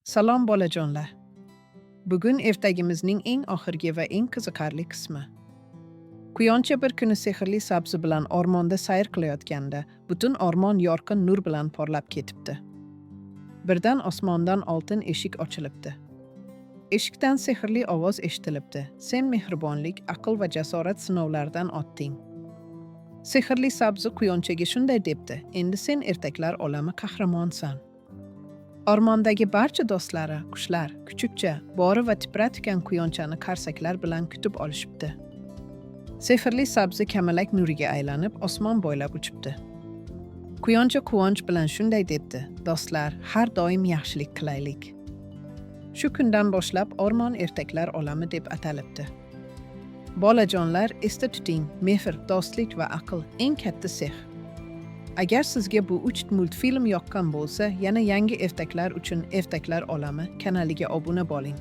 Salom bolajonlar. Bugun ertagimizning eng oxirgi va eng qiziqarli qismi. Quyoncha bir kuni sehrli sabzi bilan o'rmonda sayr qilayotganda, butun o'rmon yorqin nur bilan porlab ketibdi. Birdan osmondan oltin eshik ochilibdi. Eshikdan sehrli ovoz eshitilibdi. Sen mehribonlik, aql va jasorat sinovlaridan o'tding. Sehrli sabzi quyonchaga shunday debdi: endi sen ertaklar olami qahramonsan. O'rmondagi barcha do'stlari, qushlar, kuchukcha, bo'ri va tipratikan quyonchani qarsaklar bilan kutib olishibdi. Sehrli sabzi kamalak nuriga aylanib, osmon bo'ylab uchibdi. Quyoncha quvonch bilan shunday debdi: do'stlar, har doim yaxshilik qilaylik. Shu kundan boshlab o'rmon ertaklar olami deb atalibdi. Bolajonlar, esda tuting, mehr, do'stlik va aql eng katta sehr. Agar sizga bu 3 multfilm yoqqan bo'lsa, yana yangi ertaklar uchun Ertaklar olami kanaliga obuna bo'ling.